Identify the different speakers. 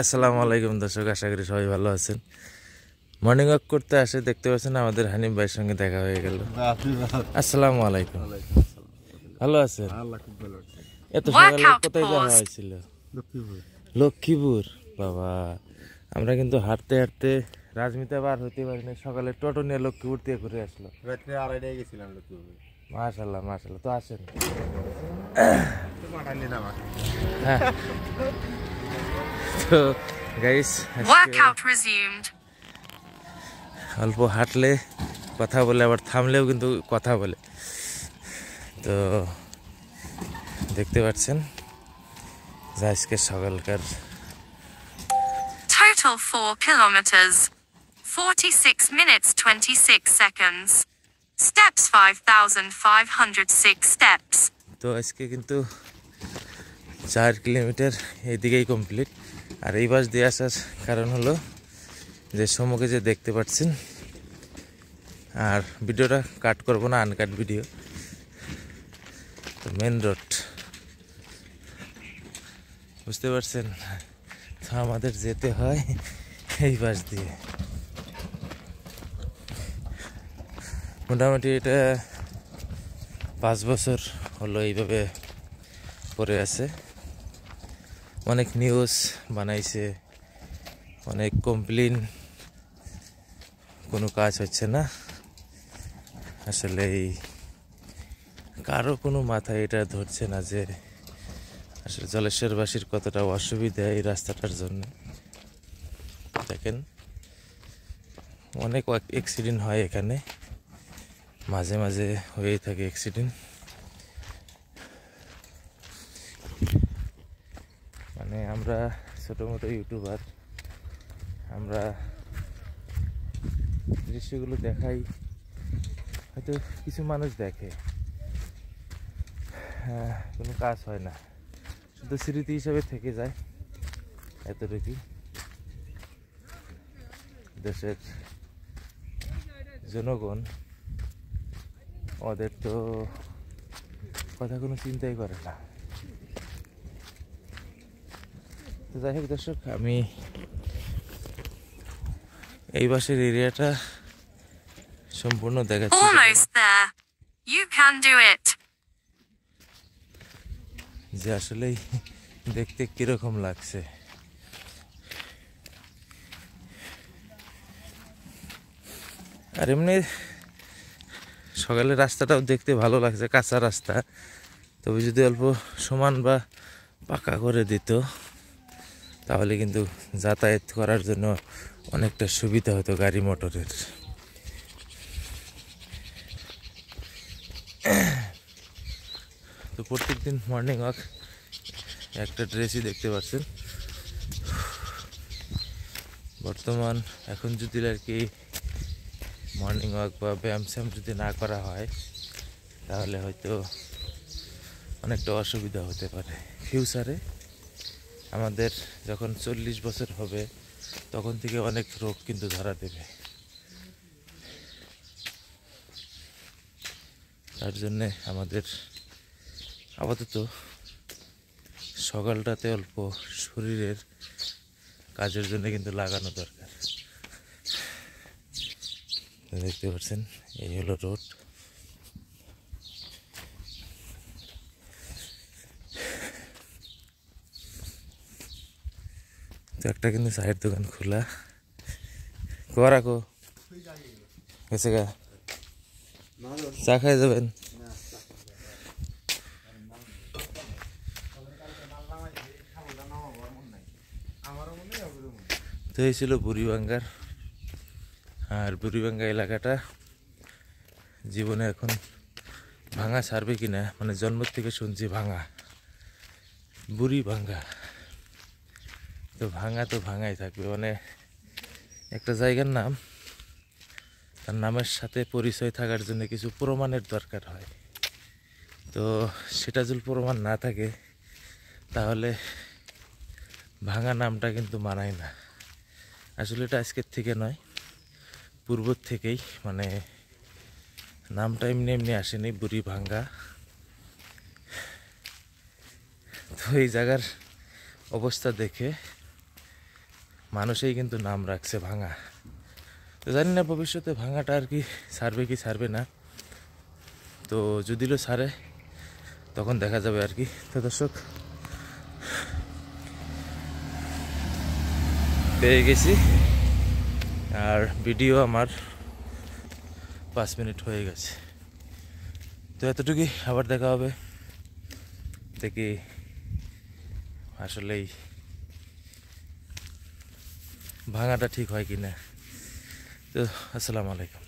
Speaker 1: আসসালামু আলাইকুম দর্শক, আশা করি সবাই ভালো আছেন। মর্নিং ওয়াক করতে আসে দেখতে পাচ্ছেন আমাদের হানিফ ভাইয়ের সঙ্গে দেখা হয়ে গেল। আসসালামু আলাইকুম, ভালো আছেন? এত সকালে কোথায় যাওয়া হয়েছিল? লক্ষ্মীপুর। বাবা, আমরা কিন্তু হাঁটতে হাঁটতে রাজমিতা বার হইতে পারিনি, সকালে টোটো নিয়ে লক্ষ্মীপুর থেকে ঘুরে আসলো।
Speaker 2: রাত্রে 2:30টায় গেছিলাম লক্ষ্মীপুর।
Speaker 1: মাশাল্লাহ মাশাল্লাহ, তো আসেন।
Speaker 2: হ্যাঁ,
Speaker 1: তো গাইস,
Speaker 3: Workout resumed.
Speaker 1: অল্প হাঁটলে কথা বলে, আবার থামলেও কিন্তু কথা বলে। তো দেখতে পাচ্ছেন যে আজকে সকালকার
Speaker 3: Total 4 kilometers. 46 minutes 26 seconds. Steps 5,506 steps.
Speaker 1: তো আজকে কিন্তু 4 কিলোমিটার এইদিকেই কমপ্লিট। আর এই বাস দিয়ে আসার কারণ হলো যে সম্মুখে যে দেখতে পাচ্ছেন, আর ভিডিওটা কাট করবো না, আনকাট ভিডিও। তো মেন রোড বুঝতে পারছেন, তো আমাদের যেতে হয় এই বাস দিয়ে। মোটামুটি এটা 5 বছর হলো এইভাবে পড়ে আছে। অনেক নিউজ বানাইছে, অনেক কমপ্লেন, কোনো কাজ হচ্ছে না। আসলে এই কারো কোনো মাথায় এটা ধরছে না যে আসলে জলেশ্বরবাসীর কতটা অসুবিধা এই রাস্তাটার জন্য। দেখেন, অনেক অ্যাক্সিডেন্ট হয় এখানে, মাঝে মাঝে হয়েই থাকে অ্যাক্সিডেন্ট। মানে আমরা ছোটো মোটো ইউটিউবার, আমরা দৃশ্যগুলো দেখাই, হয়তো কিছু মানুষ দেখে, কোনো কাজ হয় না, শুধু স্মৃতি হিসাবে থেকে যায়। এতটুকুই। দেশের জনগণ ওদের তো কথা কোনো চিন্তাই করে না। তো যাই হোক দর্শক, আমি এই বাসের এরিয়াটা সম্পূর্ণ দেখাচ্ছি।
Speaker 3: Almost there. You can do it.
Speaker 1: যে আসলেই দেখতে কিরকম লাগছে। আর এমনি সকালের রাস্তাটাও দেখতে ভালো লাগছে, কাঁচা রাস্তা। তবে যদি অল্প সমান বা পাকা করে দিত তাহলে কিন্তু যাতায়াত করার জন্য অনেকটা সুবিধা হতো গাড়ি মোটরের। তো প্রত্যেক দিন মর্নিং ওয়াক একটা ড্রেসই দেখতে পাচ্ছেন। বর্তমান এখন যদি আর কি মর্নিং ওয়াক বা ব্যায়াম স্যাম যদি না করা হয় তাহলে হয়তো অনেকটা অসুবিধা হতে পারে ফিউচারে। আমাদের যখন 40 বছর হবে তখন থেকে অনেক রোগ কিন্তু ধরা দেবে। তার জন্যে আমাদের আপাতত সকালটাতে অল্প শরীরের কাজের জন্য কিন্তু লাগানো দরকার। দেখতে পাচ্ছেন এই হলো রোড। তো একটা কিন্তু চায়ের দোকান খোলা, রাখো গেছে গা, চা খাই যাবেন? তো এই ছিল বুড়িভাঙ্গার। আর বুড়িভাঙ্গা এলাকাটা জীবনে এখন ভাঙা ছাড়বে কিনা, মানে জন্ম থেকে শুনছি ভাঙা, বুড়িভাঙ্গা। তো ভাঙাই থাকবে, মানে একটা জায়গার নাম, তার নামের সাথে পরিচয় থাকার জন্য কিছু প্রমাণের দরকার হয়। তো সেটা যদি প্রমাণ না থাকে তাহলে ভাঙা নামটা কিন্তু মানায় না। আসলে এটা আজকের থেকে নয়, পূর্ব থেকেই, মানে নামটা এমনি এমনি আসেনি বুড়িভাঙ্গা। তো এই জায়গার অবস্থা দেখে মানুষই কিন্তু নাম রাখছে ভাঙা। তো জানি না ভবিষ্যতে ভাঙাটা আর কি ছাড়বে না। তো যদিও ছাড়ে তখন দেখা যাবে আর কি। তো দর্শক, পেয়ে গেছি, আর ভিডিও আমার 5 মিনিট হয়ে গেছে। তো এতটুকুই, আবার দেখা হবে। দেখি আসলেই ভাঙাটা ঠিক হয় কিনা। তো আসসালামু আলাইকুম।